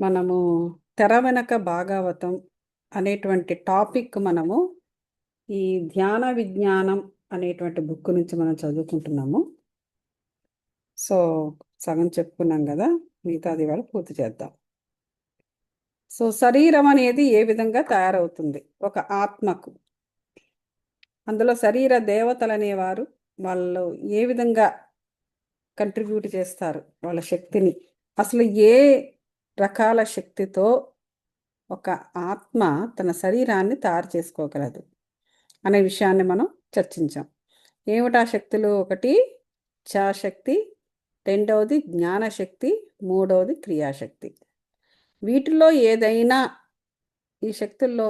మనము తెర వెనక భాగవతం అనేటువంటి టాపిక్ మనము ఈ ధ్యాన విజ్ఞానం అనేటువంటి బుక్ నుంచి మనం చదువుకుంటున్నాము. సో సగం చెప్పుకున్నాం కదా, మిగతాది కూడా పూర్తి చేద్దాం. సో శరీరం అనేది ఏ విధంగా తయారవుతుంది ఒక ఆత్మకు, అందులో శరీర దేవతలు అనేవారు వాళ్ళు ఏ విధంగా కంట్రిబ్యూట్ చేస్తారు వాళ్ళ శక్తిని, అసలు ఏ రకాల శక్తితో ఒక ఆత్మ తన శరీరాన్ని తయారు చేసుకోగలదు అనే విషయాన్ని మనం చర్చించాం. ఏమిటా శక్తులు? ఒకటి ఇచ్ఛాశక్తి, రెండవది జ్ఞానశక్తి, మూడవది క్రియాశక్తి. వీటిల్లో ఏదైనా ఈ శక్తుల్లో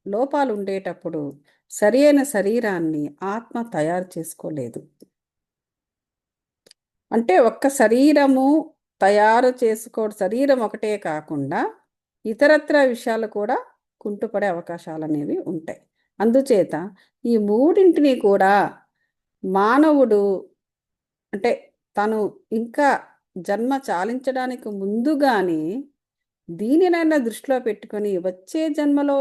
లోపాలు ఉండేటప్పుడు సరి అయిన శరీరాన్ని ఆత్మ తయారు చేసుకోలేదు. అంటే ఒక్క శరీరము తయారు శరీరం ఒకటే కాకుండా ఇతరత్ర విషయాలు కూడా కుంటుపడే అవకాశాలు అనేవి ఉంటాయి. అందుచేత ఈ మూడింటిని కూడా మానవుడు అంటే తను ఇంకా జన్మ చాలించడానికి ముందుగానే దీనినైనా దృష్టిలో పెట్టుకొని వచ్చే జన్మలో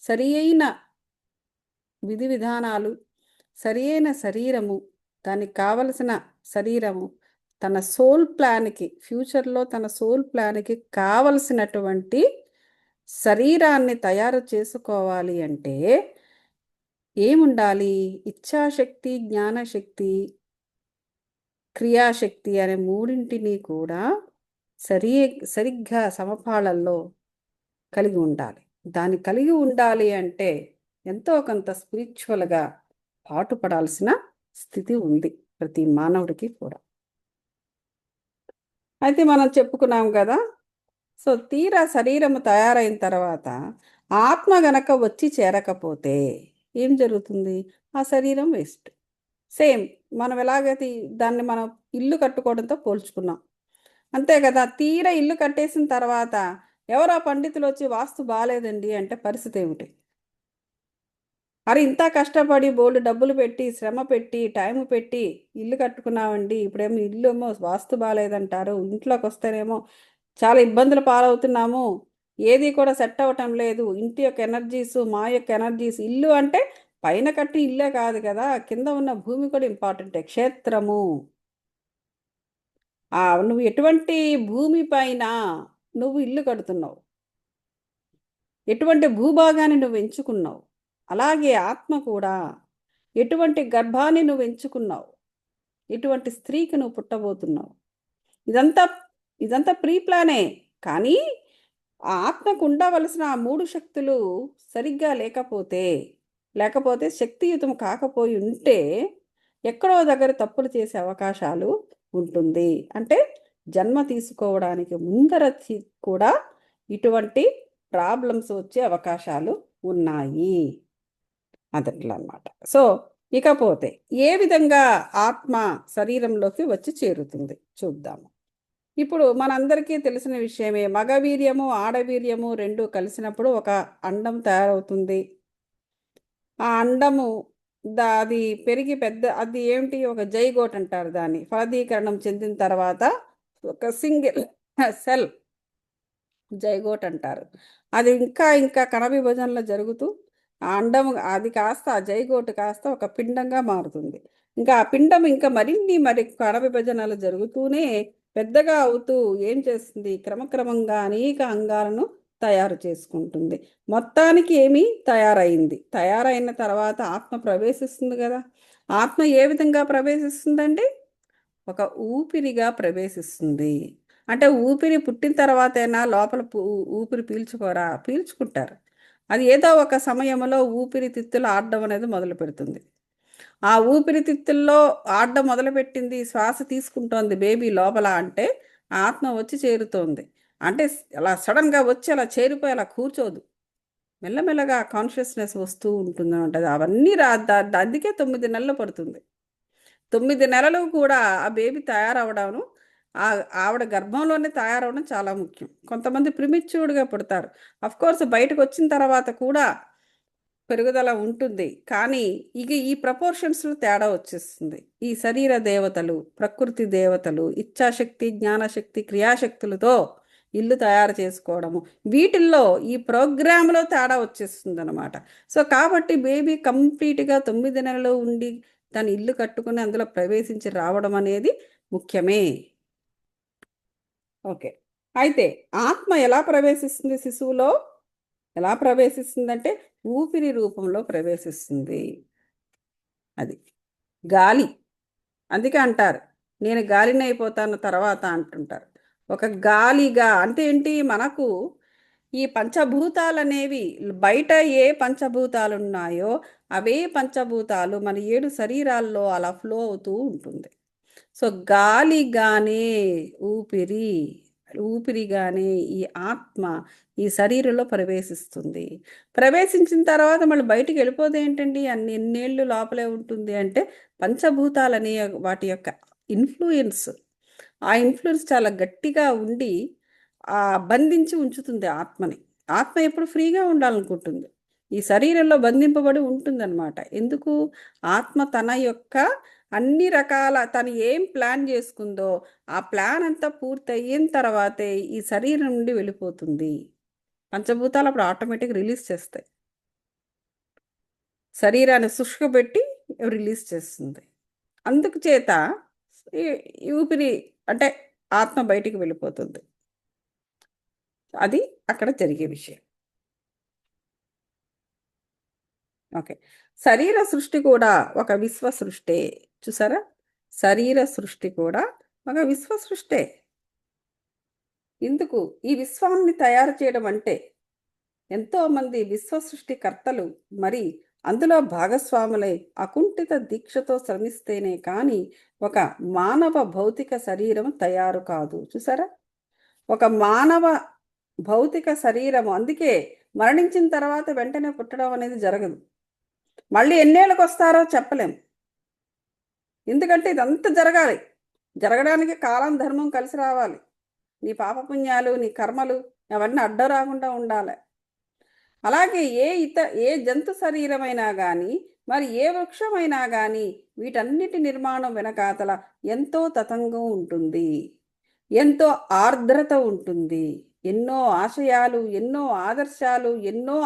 సరి అయిన విధి విధానాలు, సరి అయిన శరీరము, దానికి కావలసిన శరీరము, తన సోల్ ప్లాన్కి, ఫ్యూచర్లో తన సోల్ ప్లాన్కి కావలసినటువంటి శరీరాన్ని తయారు చేసుకోవాలి అంటే ఏముండాలి? ఇచ్ఛాశక్తి, జ్ఞానశక్తి, క్రియాశక్తి అనే మూడింటిని కూడా సరిగ్గా సమపాళల్లో కలిగి ఉండాలి. దాన్ని కలిగి ఉండాలి అంటే ఎంతో కొంత స్పిరిచువల్గా పాటుపడాల్సిన స్థితి ఉంది ప్రతి మానవుడికి కూడా. అయితే మనం చెప్పుకున్నాం కదా, సో తీరా శరీరము తయారైన తర్వాత ఆత్మ గనక వచ్చి చేరకపోతే ఏం జరుగుతుంది? ఆ శరీరం వేస్ట్. సేమ్ మనం ఎలాగైతే దాన్ని మనం ఇల్లు కట్టుకోవడంతో పోల్చుకున్నాం, అంతే కదా. తీరా ఇల్లు కట్టేసిన తర్వాత ఎవరో పండితులు వచ్చి వాస్తు బాగాలేదండి అంటే పరిస్థితి ఏమిటి? అరే ఇంత కష్టపడి బోల్డ్ డబ్బులు పెట్టి, శ్రమ పెట్టి, టైం పెట్టి ఇల్లు కట్టుకున్నామండి, ఇప్పుడేమో ఇల్లు ఏమో వాస్తు బాగాలేదంటారు, ఇంట్లోకి వస్తేనేమో చాలా ఇబ్బందులు పాలవుతున్నాము, ఏది కూడా సెట్ అవ్వటం లేదు, ఇంటి యొక్క ఎనర్జీస్, మా యొక్క ఎనర్జీస్. ఇల్లు అంటే పైన కట్టి ఇల్లే కాదు కదా, కింద ఉన్న భూమి కూడా ఇంపార్టెంటే, క్షేత్రము. నువ్వు ఎటువంటి భూమి పైన నువ్వు ఇల్లు కడుతున్నావు, ఎటువంటి భూభాగాన్ని నువ్వు ఎంచుకున్నావు, అలాగే ఆత్మ కూడా ఎటువంటి గర్భాన్ని నువ్వు ఎంచుకున్నావు, ఎటువంటి స్త్రీకి నువ్వు పుట్టబోతున్నావు, ఇదంతా ఇదంతా ప్రీ ప్లానే. కానీ ఆ ఆత్మకు ఉండవలసిన ఆ మూడు శక్తులు సరిగ్గా లేకపోతే శక్తియుతం కాకపోయి ఉంటే ఎక్కడో దగ్గర తప్పులు చేసే అవకాశాలు ఉంటుంది. అంటే జన్మ తీసుకోవడానికి ముందర కూడా ఇటువంటి ప్రాబ్లమ్స్ వచ్చే అవకాశాలు ఉన్నాయి. అదట్లా అన్నమాట. సో ఇకపోతే ఏ విధంగా ఆత్మ శరీరంలోకి వచ్చి చేరుతుంది చూద్దాము. ఇప్పుడు మనందరికీ తెలిసిన విషయమే, మగవీర్యము ఆడవీర్యము రెండు కలిసినప్పుడు ఒక అండం తయారవుతుంది. ఆ అండము అది పెరిగి అది ఏమిటి, ఒక జైగోట్ అంటారు దాన్ని. ఫలదీకరణం చెందిన తర్వాత ఒక సింగిల్ సెల్ జైగోట్ అంటారు. అది ఇంకా ఇంకా కణ విభజనలో జరుగుతూ ఆ అండం అది కాస్త, ఆ జైగోట్ కాస్త ఒక పిండంగా మారుతుంది. ఇంకా ఆ పిండం ఇంకా మరి కణ విభజనలు జరుగుతూనే పెద్దగా అవుతూ ఏం చేస్తుంది, క్రమక్రమంగా అనేక అంగాలను తయారు చేసుకుంటుంది. మొత్తానికి ఏమి తయారైన తర్వాత ఆత్మ ప్రవేశిస్తుంది కదా. ఆత్మ ఏ విధంగా ప్రవేశిస్తుందండి? ఒక ఊపిరిగా ప్రవేశిస్తుంది. అంటే ఊపిరి పుట్టిన తర్వాతైనా లోపల ఊపిరి పీల్చుకుంటారు. అది ఏదో ఒక సమయంలో ఊపిరితిత్తులు ఆడడం అనేది మొదలు పెడుతుంది. ఆ ఊపిరితిత్తుల్లో ఆడడం మొదలుపెట్టింది, శ్వాస తీసుకుంటోంది బేబీ లోపల అంటే ఆత్మ వచ్చి చేరుతోంది. అంటే అలా సడన్గా వచ్చి అలా చేరిపోయి అలా కూర్చోదు, మెల్లమెల్లగా కాన్షియస్నెస్ వస్తూ ఉంటుంది అంటది. అవన్నీ అందుకే 9 నెలలు పడుతుంది. 9 నెలలు కూడా ఆ బేబీ తయారవడం, ఆవిడ గర్భంలోనే తయారవడం చాలా ముఖ్యం. కొంతమంది ప్రిమిచ్యూర్డ్గా పుడతారు. కోర్స్ బయటకు వచ్చిన తర్వాత కూడా పెరుగుదల ఉంటుంది. కానీ ఇక ఈ ప్రపోర్షన్స్‌లో తేడా వచ్చేస్తుంది. ఈ శరీర దేవతలు, ప్రకృతి దేవతలు, ఇచ్ఛాశక్తి, జ్ఞానశక్తి, క్రియాశక్తులతో ఇల్లు తయారు చేసుకోవడము. వీటిల్లో ఈ ప్రోగ్రామ్‌లో తేడా వచ్చేస్తుందనమాట. సో, కాబట్టి బేబీ కంప్లీట్‌గా 9 నెలలు ఉండి తను ఇల్లు కట్టుకొని అందులో ప్రవేశించి రావడం అనేది ముఖ్యమే. ఓకే. అయితే ఆత్మ ఎలా ప్రవేశిస్తుంది శిశువులో? ఎలా ప్రవేశిస్తుందంటే ఊపిరి రూపంలో ప్రవేశిస్తుంది. అది గాలి. అందుకే అంటారు నేను గాలిని అయిపోతాను తర్వాత అంటుంటారు. ఒక గాలిగా అంటే ఏంటి మనకు ఈ పంచభూతాలు అనేవి బయట ఏ పంచభూతాలు ఉన్నాయో అవే పంచభూతాలు మన 7 శరీరాల్లో అలా ఫ్లో అవుతూ ఉంటుంది. సో గాలిగానే ఊపిరి ఊపిరిగానే ఈ ఆత్మ ఈ శరీరంలో ప్రవేశిస్తుంది. ప్రవేశించిన తర్వాత మళ్ళీ బయటికి వెళ్ళిపోతే ఏంటండి అన్ని ఎన్నేళ్ళు లోపలే ఉంటుంది అంటే పంచభూతాలనే వాటి యొక్క ఇన్ఫ్లుయెన్స్ ఆ ఇన్ఫ్లుయెన్స్ చాలా గట్టిగా ఉండి బంధించి ఉంచుతుంది ఆత్మని. ఆత్మ ఎప్పుడు ఫ్రీగా ఉండాలనుకుంటుంది. ఈ శరీరంలో బంధింపబడి ఉంటుందన్నమాట. ఎందుకు? ఆత్మ తన యొక్క అన్ని రకాల తను ఏం ప్లాన్ చేసుకుందో ఆ ప్లాన్ అంతా పూర్తయిన తర్వాతే ఈ శరీరం నుండి వెళ్ళిపోతుంది. పంచభూతాలు అప్పుడు ఆటోమేటిక్ రిలీజ్ చేస్తాయి. శరీరాన్ని శుష్కబెట్టి రిలీజ్ చేస్తుంది. అందుకు చేత ఈ ఊపిరి అంటే ఆత్మ బయటికి వెళ్ళిపోతుంది. అది అక్కడ జరిగే విషయం. ఓకే. శరీర సృష్టి కూడా ఒక విశ్వ సృష్టే. చూసారా? శరీర సృష్టి కూడా ఒక విశ్వ సృష్టే. ఎందుకు? ఈ విశ్వాన్ని తయారు చేయడం అంటే ఎంతోమంది విశ్వ సృష్టికర్తలు మరి అందులో భాగస్వాములై అకుంఠిత దీక్షతో శ్రమిస్తేనే కానీ ఒక మానవ భౌతిక శరీరం తయారు కాదు. చూసారా? ఒక మానవ భౌతిక శరీరము అందుకే మరణించిన తర్వాత వెంటనే పుట్టడం అనేది జరగదు. మళ్ళీ ఎన్నేళ్ళకి వస్తారో చెప్పలేం. ఎందుకంటే ఇదంతా జరగాలి. జరగడానికి కాలం ధర్మం కలిసి రావాలి. నీ పాపపుణ్యాలు నీ కర్మలు అవన్నీ అడ్డం రాకుండా ఉండాలి. అలాగే ఏ జంతు శరీరమైనా కానీ మరి ఏ వృక్షమైనా కానీ వీటన్నిటి నిర్మాణం వెనకాతల ఎంతో తతంగం ఉంటుంది, ఎంతో ఆర్ద్రత ఉంటుంది, ఎన్నో ఆశయాలు, ఎన్నో ఆదర్శాలు, ఎన్నో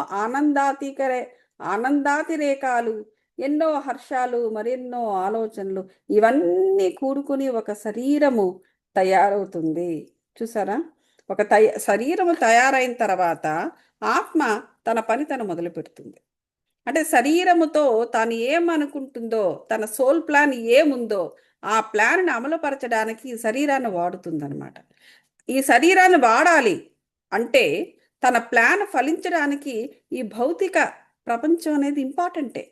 ఆనందాతిరేకాలు, ఎన్నో హర్షాలు, మరెన్నో ఆలోచనలు ఇవన్నీ కూడుకుని ఒక శరీరము తయారవుతుంది. చూసారా? ఒక శరీరము తయారైన తర్వాత ఆత్మ తన పని తను మొదలు పెడుతుంది. అంటే శరీరముతో తాను ఏమనుకుంటుందో తన సోల్ ప్లాన్ ఏముందో ఆ ప్లాన్ని అమలుపరచడానికి ఈ శరీరాన్ని వాడుతుందన్నమాట. ఈ శరీరాన్ని వాడాలి అంటే తన ప్లాన్ ఫలించడానికి ఈ భౌతిక ప్రపంచం అనేది ఇంపార్టెంటే.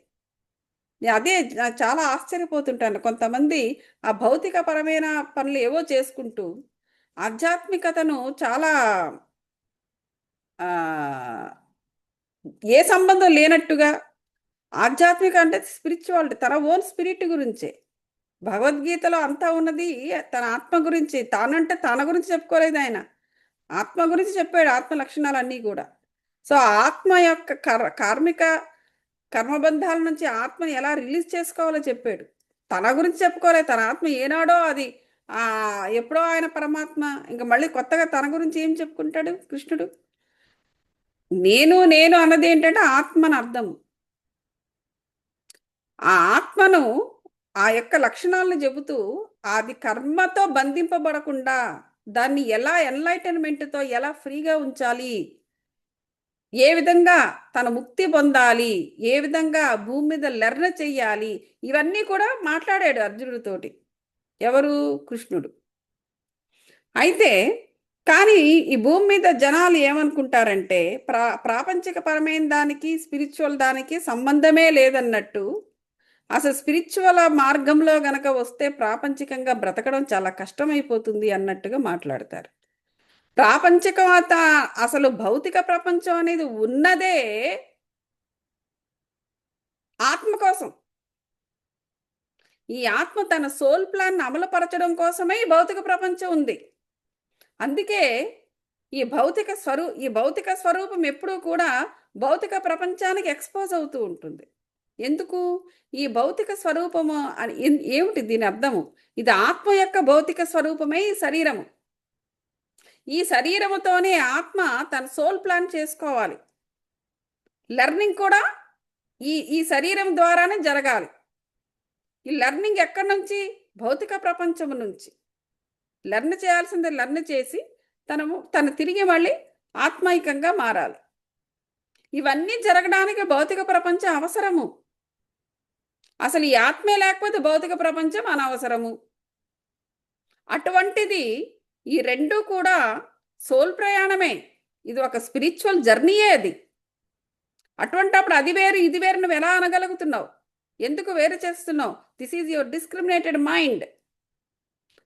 అదే చాలా ఆశ్చర్యపోతుంటాను. కొంతమంది ఆ భౌతిక పరమైన పనులు ఏవో చేసుకుంటూ ఆధ్యాత్మికతను చాలా ఏ సంబంధం లేనట్టుగా ఆధ్యాత్మిక అంటే స్పిరిచువాలిటీ తన ఓన్ స్పిరిట్ గురించే. భగవద్గీతలో అంతా ఉన్నది తన ఆత్మ గురించి. తానంటే తన గురించి చెప్పుకోలేదు ఆయన. ఆత్మ గురించి చెప్పాడు ఆత్మ లక్షణాలన్నీ కూడా. సో ఆత్మ యొక్క కార్మిక కర్మబంధాల నుంచి ఆత్మని ఎలా రిలీజ్ చేసుకోవాలో చెప్పాడు. తన గురించి చెప్పుకోలేదు. తన ఆత్మ ఏనాడో అది ఎప్పుడో ఆయన పరమాత్మ. ఇంకా మళ్ళీ కొత్తగా తన గురించి ఏం చెప్పుకుంటాడు కృష్ణుడు? నేను అన్నది ఏంటంటే ఆత్మని అర్థం. ఆ ఆత్మను ఆ యొక్క లక్షణాలను చెబుతూ అది కర్మతో బంధింపబడకుండా దాన్ని ఎలా ఎన్లైటన్మెంట్తో ఎలా ఫ్రీగా ఉంచాలి, ఏ విధంగా తన ముక్తి పొందాలి, ఏ విధంగా భూమి మీద లెర్న చెయ్యాలి, ఇవన్నీ కూడా మాట్లాడాడు అర్జునుడితోటి. ఎవరు? కృష్ణుడు. అయితే కానీ ఈ భూమి మీద జనాలు ఏమనుకుంటారంటే ప్రాపంచికపరమైన దానికి స్పిరిచువల్ దానికి సంబంధమే లేదన్నట్టు. అసలు స్పిరిచువల్ మార్గంలో గనక వస్తే ప్రాపంచికంగా బ్రతకడం చాలా కష్టమైపోతుంది అన్నట్టుగా మాట్లాడతారు. ప్రాపంచికత అసలు భౌతిక ప్రపంచం అనేది ఉన్నదే ఆత్మ కోసం. ఈ ఆత్మ తన సోల్ ప్లాన్ అమలుపరచడం కోసమే ఈ భౌతిక ప్రపంచం ఉంది. అందుకే ఈ భౌతిక స్వరూపం ఎప్పుడూ కూడా భౌతిక ప్రపంచానికి ఎక్స్పోజ్ అవుతూ ఉంటుంది. ఎందుకు? ఈ భౌతిక స్వరూపము అని ఏమిటి దీని అర్థము? ఇది ఆత్మ యొక్క భౌతిక స్వరూపమే ఈ శరీరము. ఈ శరీరముతోనే ఆత్మ తన సోల్ ప్లాన్ చేసుకోవాలి. లెర్నింగ్ కూడా ఈ శరీరం ద్వారానే జరగాలి. ఈ లెర్నింగ్ ఎక్కడి నుంచి? భౌతిక ప్రపంచం నుంచి. లెర్న్ చేయాల్సింది లెర్న్ చేసి తను తిరిగి మళ్ళీ ఆత్మైకంగా మారాలి. ఇవన్నీ జరగడానికి భౌతిక ప్రపంచం అవసరము. అసలు ఈ ఆత్మే లేకపోతే భౌతిక ప్రపంచం అనవసరము. అటువంటిది ఈ రెండు కూడా సోల్ ప్రయాణమే. ఇది ఒక స్పిరిచువల్ జర్నీయే అది. అటువంటప్పుడు అది వేరు ఇది వేరు నువ్వు ఎలా అనగలుగుతున్నావు? ఎందుకు వేరు చేస్తున్నావు? This is your discriminated mind.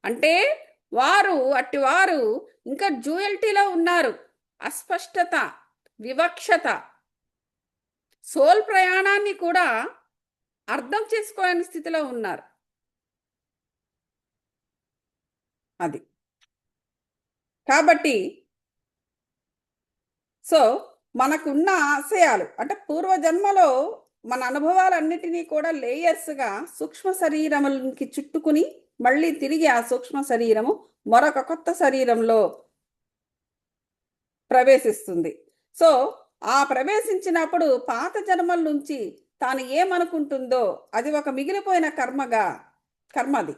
అంటే అట్టివారు ఇంకా డ్యూయల్టీలో ఉన్నారు. అస్పష్టత, వివక్షత, సోల్ ప్రయాణాన్ని కూడా అర్థం చేసుకోలేని స్థితిలో ఉన్నారు. అది కాబట్టి మనకున్న ఆశయాలు అంటే పూర్వజన్మలో మన అనుభవాలన్నిటినీ కూడా లేయర్స్గా సూక్ష్మ శరీరములకి చుట్టుకుని మళ్ళీ తిరిగి ఆ సూక్ష్మ శరీరము మరొక కొత్త శరీరంలో ప్రవేశిస్తుంది. ఆ ప్రవేశించినప్పుడు పాత జన్మల నుంచి తాను ఏమనుకుంటుందో అది ఒక మిగిలిపోయిన కర్మది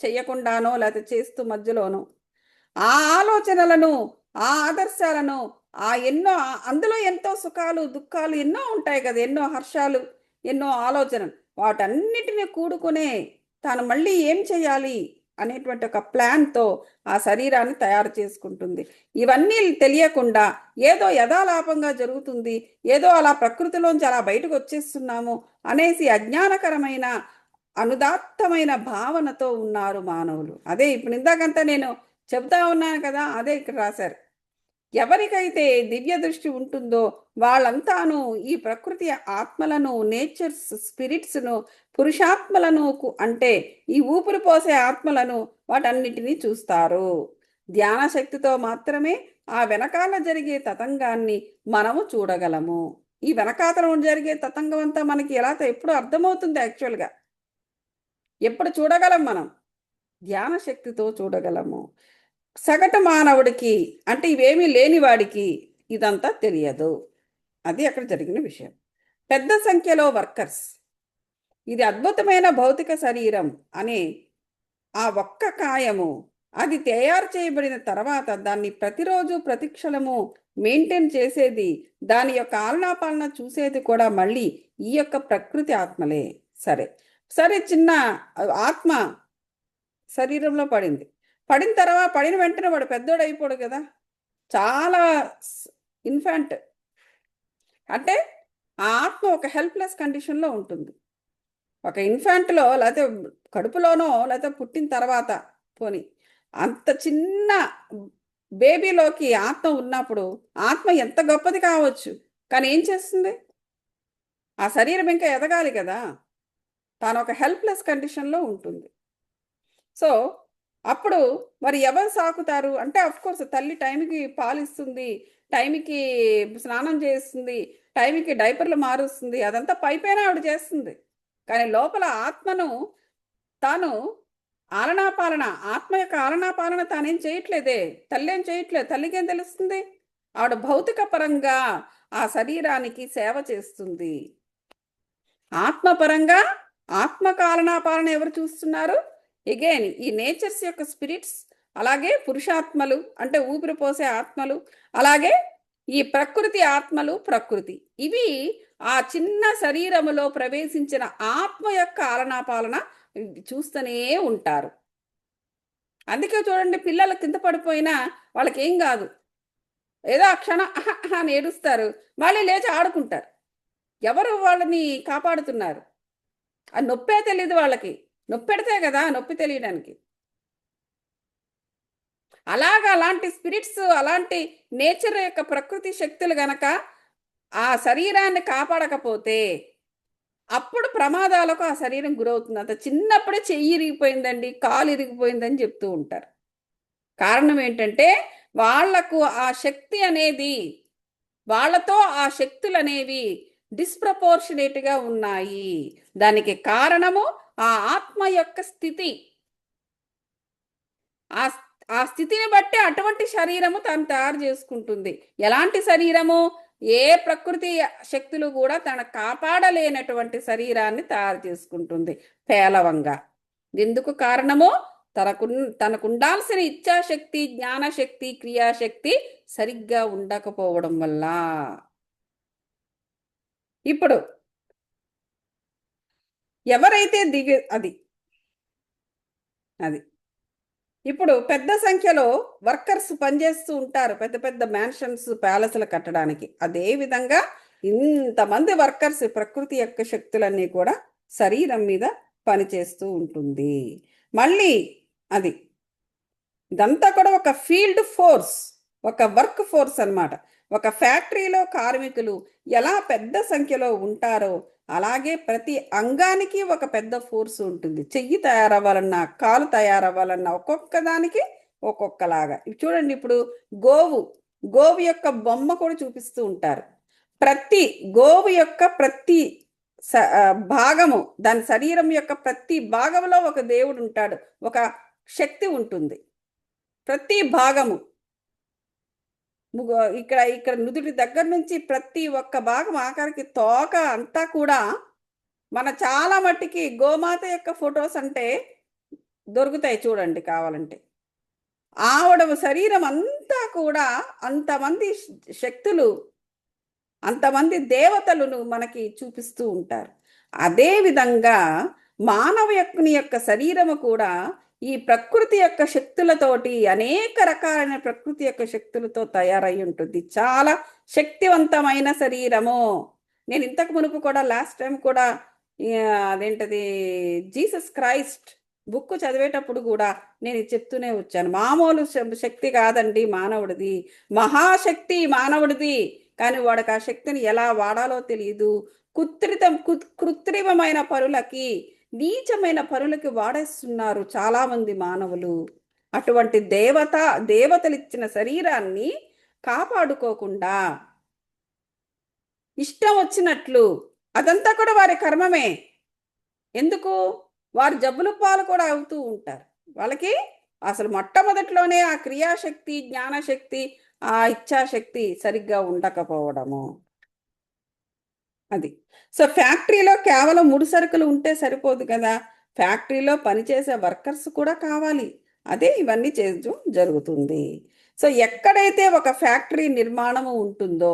చెయ్యకుండానో లేకపోతే చేస్తూ మధ్యలోనో ఆ ఆలోచనలను, ఆ ఆదర్శాలను, అందులో ఎంతో సుఖాలు దుఃఖాలు ఎన్నో ఉంటాయి కదా, ఎన్నో హర్షాలు, ఎన్నో ఆలోచనలు, వాటన్నిటిని కూడుకునే తాను మళ్ళీ ఏం చేయాలి అనేటువంటి ఒక ప్లాన్తో ఆ శరీరాన్ని తయారు చేసుకుంటుంది. ఇవన్నీ తెలియకుండా ఏదో యథాలాపంగా జరుగుతుంది, ఏదో అలా ప్రకృతిలోంచి అలా బయటకు వచ్చేస్తున్నాము అనేసి అజ్ఞానకరమైన అనుదాత్తమైన భావనతో ఉన్నారు మానవులు. అదే ఇప్పుడు ఇందాకంతా నేను చెబుతా ఉన్నాను కదా, అదే ఇక్కడ రాశారు. ఎవరికైతే దివ్య దృష్టి ఉంటుందో వాళ్ళంతాను ఈ ప్రకృతి ఆత్మలను, నేచర్స్ స్పిరిట్స్ను, పురుషాత్మలను అంటే ఈ ఊపిరి పోసే ఆత్మలను వాటన్నిటినీ చూస్తారు. ధ్యాన శక్తితో మాత్రమే ఆ వెనకాల జరిగే తతంగాన్ని మనము చూడగలము. ఈ వెనకాతలో జరిగే తతంగం అంతా మనకి ఎలా ఎప్పుడు అర్థమవుతుంది? యాక్చువల్గా ఎప్పుడు చూడగలం? మనం ధ్యాన శక్తితో చూడగలము. సగటు మానవుడికి అంటే ఇవేమీ లేని వాడికి ఇదంతా తెలియదు. అది అక్కడ జరిగిన విషయం. పెద్ద సంఖ్యలో వర్కర్స్, ఇది అద్భుతమైన భౌతిక శరీరం అనే ఆ ఒక్క కాయము అది తయారు చేయబడిన తర్వాత దాన్ని ప్రతిరోజు ప్రతిక్షణము మెయింటైన్ చేసేది, దాని యొక్క ఆలనాపాలన చూసేది కూడా మళ్ళీ ఈ యొక్క ప్రకృతి ఆత్మలే. సరే చిన్న ఆత్మ శరీరంలో పడిన తర్వాత పడిన వెంటనే వాడు పెద్దోడు అయిపోడు కదా, చాలా ఇన్ఫాంట్ అంటే ఆ ఆత్మ ఒక హెల్ప్లెస్ కండిషన్లో ఉంటుంది. ఒక ఇన్ఫాంట్లో లేకపోతే కడుపులోనో లేకపోతే పుట్టిన తర్వాత పోని అంత చిన్న బేబీలోకి ఆత్మ ఉన్నప్పుడు ఆత్మ ఎంత గొప్పది కావచ్చు, కానీ ఏం చేస్తుంది? ఆ శరీరం ఇంకా ఎదగాలి కదా, తాను ఒక హెల్ప్లెస్ కండిషన్లో ఉంటుంది. అప్పుడు మరి ఎవరు సాకుతారు అంటే అఫ్కోర్స్ తల్లి టైంకి పాలిస్తుంది, టైంకి స్నానం చేస్తుంది, టైంకి డైపర్లు మారుస్తుంది, అదంతా పైపైన ఆవిడ చేస్తుంది. కానీ లోపల ఆత్మను తాను ఆలనాపాలన, ఆత్మ యొక్క ఆలనాపాలన తానేం చేయట్లేదే, తల్లి ఏం చేయట్లేదు. తల్లికి ఏం తెలుస్తుంది? ఆవిడ భౌతిక పరంగా ఆ శరీరానికి సేవ చేస్తుంది. ఆత్మపరంగా ఆత్మకాలనాపాలన ఎవరు చూస్తున్నారు? ఎగైన్ ఈ నేచర్స్ యొక్క స్పిరిట్స్, అలాగే పురుషాత్మలు అంటే ఊపిరి పోసే ఆత్మలు, అలాగే ఈ ప్రకృతి ఆత్మలు, ప్రకృతి, ఇవి ఆ చిన్న శరీరములో ప్రవేశించిన ఆత్మ యొక్క ఆలనాపాలన చూస్తూనే ఉంటారు. అందుకే చూడండి, పిల్లలు కింద పడిపోయినా వాళ్ళకి ఏం కాదు, ఏదో ఆ క్షణం అని ఏడుస్తారు, మళ్ళీ లేచి ఆడుకుంటారు. ఎవరు వాళ్ళని కాపాడుతున్నారు? ఆ నొప్పే తెలియదు వాళ్ళకి. నొప్పెడితే కదా నొప్పి తెలియడానికి. అలాంటి స్పిరిట్స్, అలాంటి నేచర్ యొక్క ప్రకృతి శక్తులు గనక ఆ శరీరాన్ని కాపాడకపోతే అప్పుడు ప్రమాదాలకు ఆ శరీరం గురవుతుంది. అంత చిన్నప్పుడే చెయ్యి ఇరిగిపోయిందండి, కాలు ఇరిగిపోయిందని చెప్తూ ఉంటారు. కారణం ఏంటంటే వాళ్లకు ఆ శక్తి అనేది వాళ్ళతో ఆ శక్తులు అనేవి డిస్ప్రపోర్షనేట్గా ఉన్నాయి. దానికి కారణము ఆ ఆత్మ యొక్క స్థితి. ఆ ఆ స్థితిని బట్టి అటువంటి శరీరము తను తయారు చేసుకుంటుంది. ఎలాంటి శరీరము? ఏ ప్రకృతి శక్తులు కూడా తన కాపాడలేనటువంటి శరీరాన్ని తయారు చేసుకుంటుంది పేలవంగా. ఎందుకు కారణము? తనకు తనకుండాల్సిన ఇచ్ఛాశక్తి, జ్ఞానశక్తి, క్రియాశక్తి సరిగ్గా ఉండకపోవడం వల్ల. ఇప్పుడు ఎవరైతే అది అది ఇప్పుడు పెద్ద సంఖ్యలో వర్కర్స్ పనిచేస్తూ ఉంటారు పెద్ద పెద్ద మ్యాన్షన్స్, ప్యాలెస్లు కట్టడానికి. అదే విధంగా ఇంతమంది వర్కర్స్ ప్రకృతి యొక్క శక్తులన్నీ కూడా శరీరం మీద పనిచేస్తూ ఉంటుంది. మళ్ళీ అది ఇదంతా కూడా ఒక ఫీల్డ్ ఫోర్స్, ఒక వర్క్ ఫోర్స్ అన్నమాట. ఒక ఫ్యాక్టరీలో కార్మికులు ఎలా పెద్ద సంఖ్యలో ఉంటారో అలాగే ప్రతి అంగానికి ఒక పెద్ద ఫోర్స్ ఉంటుంది. చెయ్యి తయారవ్వాలన్నా, కాలు తయారవ్వాలన్నా ఒక్కొక్క దానికి ఒక్కొక్కలాగా. చూడండి, ఇప్పుడు గోవు గోవు యొక్క బొమ్మ కూడా చూపిస్తూ ఉంటారు. ప్రతి గోవు యొక్క ప్రతి భాగము, దాని శరీరం యొక్క ప్రతి భాగంలో ఒక దేవుడు ఉంటాడు, ఒక శక్తి ఉంటుంది. ప్రతి భాగము ఇక్కడ ఇక్కడ నుదుటి దగ్గర నుంచి ప్రతి ఒక్క భాగం ఆఖరికి తోక అంతా కూడా మన చాలా మట్టికి గోమాత యొక్క ఫొటోస్ అంటే దొరుకుతాయి చూడండి కావాలంటే. ఆవిడ శరీరం అంతా కూడా అంతమంది శక్తులు, అంతమంది దేవతలను మనకి చూపిస్తూ ఉంటారు. అదే విధంగా మానవ యొక్క శరీరము కూడా ఈ ప్రకృతి యొక్క శక్తులతోటి, అనేక రకాలైన ప్రకృతి యొక్క శక్తులతో తయారై ఉంటుంది. చాలా శక్తివంతమైన శరీరము. నేను ఇంతకు మునుపు కూడా లాస్ట్ టైం కూడా అదేంటది జీసస్ క్రైస్ట్ బుక్ చదివేటప్పుడు కూడా నేను చెప్తూనే వచ్చాను. మామూలు శక్తి కాదండి మానవుడిది, మహాశక్తి మానవుడిది. కానీ వాడికి ఆ శక్తిని ఎలా వాడాలో తెలియదు. కృత్రిమమైన పనులకి, నీచమైన పనులకి వాడేస్తున్నారు చాలా మంది మానవులు. అటువంటి దేవతలు ఇచ్చిన శరీరాన్ని కాపాడుకోకుండా ఇష్టం వచ్చినట్లు, అదంతా కూడా వారి కర్మమే. ఎందుకు? వారు జబ్బుల పాలు కూడా అవుతూ ఉంటారు. వాళ్ళకి అసలు మొట్టమొదట్లోనే ఆ క్రియాశక్తి, జ్ఞానశక్తి, ఆ ఇచ్ఛాశక్తి సరిగ్గా ఉండకపోవడము. అది. సో ఫ్యాక్టరీలో కేవలం ముడి సరుకులు ఉంటే సరిపోదు కదా, ఫ్యాక్టరీలో పనిచేసే వర్కర్స్ కూడా కావాలి. అదే ఇవన్నీ చేయడం జరుగుతుంది. సో ఎక్కడైతే ఒక ఫ్యాక్టరీ నిర్మాణము ఉంటుందో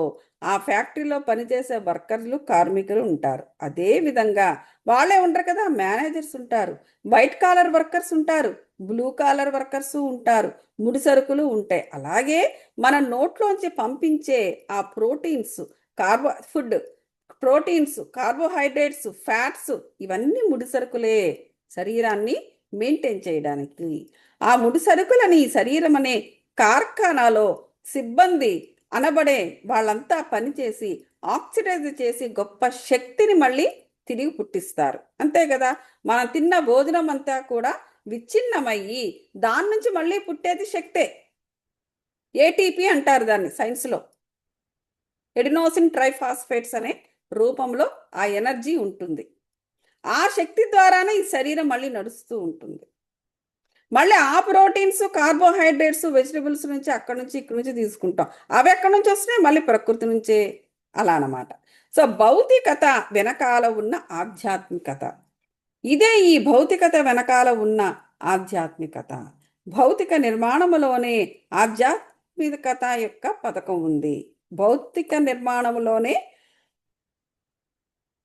ఆ ఫ్యాక్టరీలో పనిచేసే వర్కర్లు, కార్మికులు ఉంటారు. అదే విధంగా వాళ్ళే ఉంటారు కదా, మేనేజర్స్ ఉంటారు, వైట్ కాలర్ వర్కర్స్ ఉంటారు, బ్లూ కాలర్ వర్కర్స్ ఉంటారు, ముడి సరుకులు ఉంటాయి. అలాగే మన నోట్లోంచి పంపించే ఆ ప్రోటీన్స్, ప్రోటీన్స్, కార్బోహైడ్రేట్స్, ఫ్యాట్స్ ఇవన్నీ ముడి సరుకులే శరీరాన్ని మెయింటైన్ చేయడానికి. ఆ ముడి సరుకులని శరీరం అనే కార్ఖానాలో సిబ్బంది అనబడే వాళ్ళంతా పనిచేసి ఆక్సిడైజ్ చేసి గొప్ప శక్తిని మళ్ళీ తిరిగి పుట్టిస్తారు. అంతే కదా, మనం తిన్న భోజనం అంతా కూడా విచ్ఛిన్నమయ్యి దాని నుంచి మళ్ళీ పుట్టేది శక్తే. ఏటీపీ అంటారు దాన్ని సైన్స్లో. ఎడినోసిన్ ట్రైఫాస్ఫేట్స్ అనే రూపంలో ఆ ఎనర్జీ ఉంటుంది. ఆ శక్తి ద్వారానే ఈ శరీరం మళ్ళీ నడుస్తూ ఉంటుంది. మళ్ళీ ఆ ప్రోటీన్స్, కార్బోహైడ్రేట్స్ వెజిటబుల్స్ నుంచి అక్కడి నుంచి ఇక్కడి నుంచి తీసుకుంటాం. అవి ఎక్కడి నుంచి వస్తున్నాయి? మళ్ళీ ప్రకృతి నుంచే. అలా అన్నమాట. సో భౌతికత వెనకాల ఉన్న ఆధ్యాత్మికత ఇదే. ఈ భౌతికత వెనకాల ఉన్న ఆధ్యాత్మికత, భౌతిక నిర్మాణములోనే ఆధ్యాత్మికత యొక్క పథకం ఉంది. భౌతిక నిర్మాణంలోనే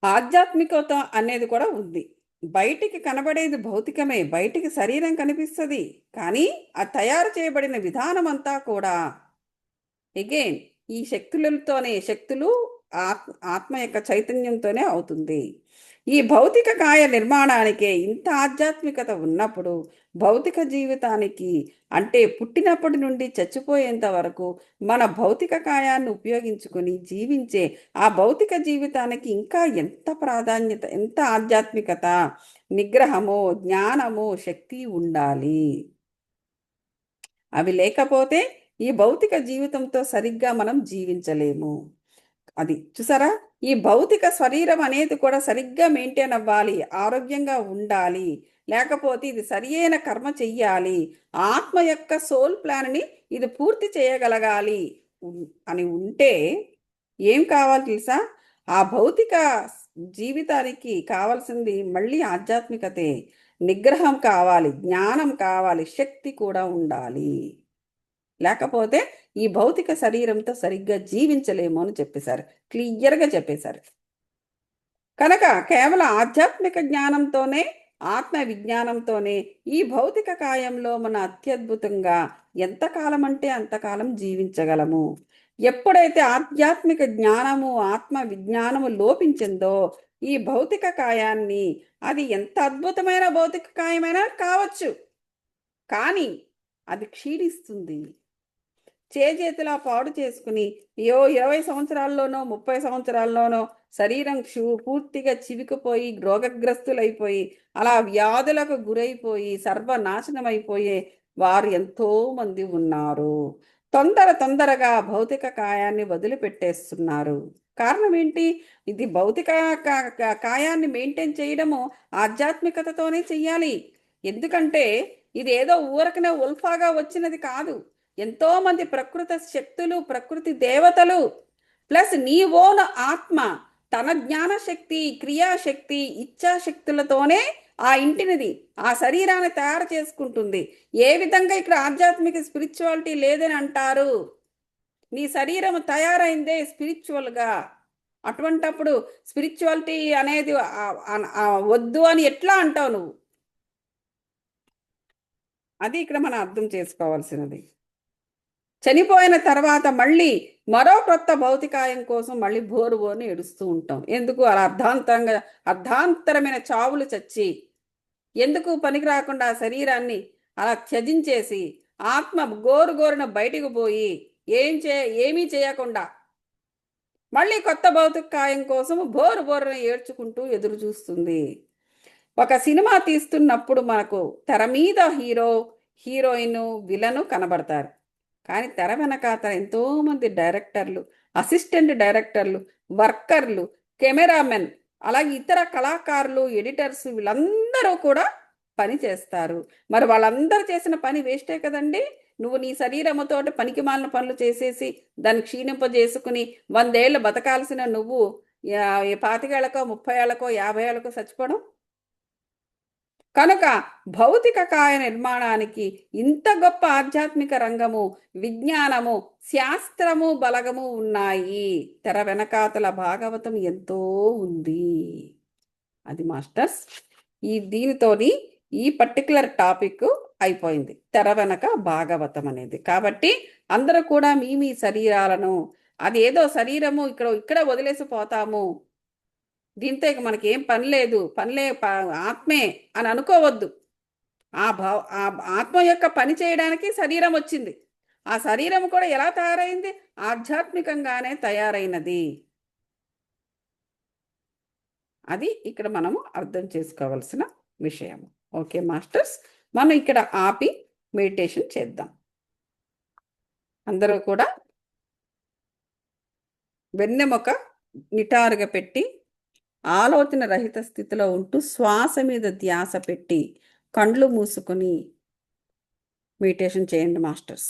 ఆధ్యాత్మికత అనేది కూడా ఉంది. బయటికి కనబడేది భౌతికమే, బయటికి శరీరం కనిపిస్తుంది, కానీ ఆ తయారు చేయబడిన విధానం అంతా కూడా ఎగైన్ ఈ శక్తులు ఆత్మ యొక్క చైతన్యంతోనే అవుతుంది. ఈ భౌతిక కాయ నిర్మాణానికే ఇంత ఆధ్యాత్మికత ఉన్నప్పుడు భౌతిక జీవితానికి, అంటే పుట్టినప్పటి నుండి చచ్చిపోయేంత వరకు మన భౌతిక కాయాన్ని ఉపయోగించుకొని జీవించే ఆ భౌతిక జీవితానికి ఇంకా ఎంత ప్రాధాన్యత, ఎంత ఆధ్యాత్మికత, నిగ్రహము, జ్ఞానము, శక్తి ఉండాలి. అవి లేకపోతే ఈ భౌతిక జీవితంతో సరిగ్గా మనం జీవించలేము. అది చూసారా, ఈ భౌతిక శరీరం అనేది కూడా సరిగ్గా మెయింటైన్ అవ్వాలి, ఆరోగ్యంగా ఉండాలి, లేకపోతే ఇది సరి అయిన కర్మ చెయ్యాలి, ఆత్మ యొక్క సోల్ ప్లాన్ని ఇది పూర్తి చేయగలగాలి అని ఉంటే ఏం కావాలి తెలుసా? ఆ భౌతిక జీవితానికి కావాల్సింది మళ్ళీ ఆధ్యాత్మికతే, నిగ్రహం కావాలి, జ్ఞానం కావాలి, శక్తి కూడా ఉండాలి. లేకపోతే ఈ భౌతిక శరీరంతో సరిగ్గా జీవించలేము అని చెప్పేశారు, క్లియర్గా చెప్పేశారు. కనుక కేవలం ఆధ్యాత్మిక జ్ఞానంతోనే, ఆత్మ విజ్ఞానంతోనే ఈ భౌతిక కాయంలో మన అత్యద్భుతంగా ఎంతకాలం అంటే అంతకాలం జీవించగలము. ఎప్పుడైతే ఆధ్యాత్మిక జ్ఞానము, ఆత్మ విజ్ఞానము లోపించిందో ఈ భౌతిక కాయాన్ని, అది ఎంత అద్భుతమైన భౌతిక కాయమైనా కావచ్చు, కానీ అది క్షీణిస్తుంది. చేజేతులా పాడు చేసుకుని 20 సంవత్సరాల్లోనో 30 సంవత్సరాల్లోనో శరీరం పూర్తిగా చివికిపోయి రోగగ్రస్తులైపోయి అలా వ్యాధులకు గురైపోయి సర్వనాశనమైపోయే వారు ఎంతో మంది ఉన్నారు. తొందరగా భౌతిక కాయాన్ని వదిలిపెట్టేస్తున్నారు. కారణం ఏంటి? ఇది భౌతిక కాయాన్ని మెయింటైన్ చేయడము ఆధ్యాత్మికతతోనే చెయ్యాలి. ఎందుకంటే ఇది ఏదో ఊరకనే ఉల్ఫాగా వచ్చినది కాదు. ఎంతో మంది ప్రకృతి శక్తులు, ప్రకృతి దేవతలు ప్లస్ నీ ఓన్ ఆత్మ తన జ్ఞానశక్తి, క్రియాశక్తి, ఇచ్ఛాశక్తులతోనే ఆ ఇంటినిది, ఆ శరీరాన్ని తయారు చేసుకుంటుంది. ఏ విధంగా ఇక్కడ ఆధ్యాత్మిక స్పిరిచువాలిటీ లేదని అంటారు? నీ శరీరం తయారైందే స్పిరిచువల్గా. అటువంటప్పుడు స్పిరిచువాలిటీ అనేది వద్దు అని ఎట్లా అంటావు నువ్వు? అది ఇక్కడ మనం అర్థం చేసుకోవాల్సినది. చనిపోయిన తర్వాత మళ్ళీ మరో కొత్త భౌతికాయం కోసం మళ్ళీ బోరుని ఏడుస్తూ ఉంటాం. ఎందుకు? అలా అర్ధాంతరమైన చావులు చచ్చి ఎందుకు పనికి రాకుండా శరీరాన్ని అలా త్యజించేసి ఆత్మ గోరున బయటికి పోయి ఏమీ చేయకుండా మళ్ళీ కొత్త భౌతికాయం కోసం బోరున ఏడ్చుకుంటూ ఎదురు చూస్తుంది. ఒక సినిమా తీస్తున్నప్పుడు మనకు తెర మీద హీరో, హీరోయిన్, విలను కనబడతారు. కానీ తెర వెనకాతల ఎంతోమంది డైరెక్టర్లు, అసిస్టెంట్ డైరెక్టర్లు, వర్కర్లు, కెమెరామెన్, అలాగే ఇతర కళాకారులు, ఎడిటర్స్, వీళ్ళందరూ కూడా పని చేస్తారు. మరి వాళ్ళందరూ చేసిన పని వేస్టే కదండి. నువ్వు నీ శరీరముతో పనికి మాలిన పనులు చేసేసి దాన్ని క్షీణింపజేసుకుని 100 ఏళ్ళు బతకాల్సిన నువ్వు 25 ఏళ్ళకో 30 ఏళ్ళకో 50 ఏళ్ళకో చచ్చిపోవడం. కనుక భౌతిక కాయ నిర్మాణానికి ఇంత గొప్ప ఆధ్యాత్మిక రంగము, విజ్ఞానము, శాస్త్రము, బలగము ఉన్నాయి. తెర వెనకాతల భాగవతం ఎంతో ఉంది. అది మాస్టర్స్, దీనితోని ఈ పర్టికులర్ టాపిక్ అయిపోయింది, తెర వెనక భాగవతం అనేది. కాబట్టి అందరూ కూడా మీ శరీరాలను, అది ఏదో శరీరము ఇక్కడ వదిలేసి పోతాము, దీంతో ఇక మనకి ఏం పని లేదు, ఆత్మే అని అనుకోవద్దు. ఆ ఆత్మ యొక్క పని చేయడానికి శరీరం వచ్చింది. ఆ శరీరం కూడా ఎలా తయారైంది? ఆధ్యాత్మికంగానే తయారైనది. అది ఇక్కడ మనము అర్థం చేసుకోవాల్సిన విషయం. ఓకే మాస్టర్స్, మనం ఇక్కడ ఆపి మెడిటేషన్ చేద్దాం. అందరూ కూడా వెన్నెముక నిటారుగా పెట్టి ఆలోచన రహిత స్థితిలో ఉంటూ శ్వాస మీద ధ్యాస పెట్టి కళ్ళు మూసుకొని మెడిటేషన్ చేయండి మాస్టర్స్.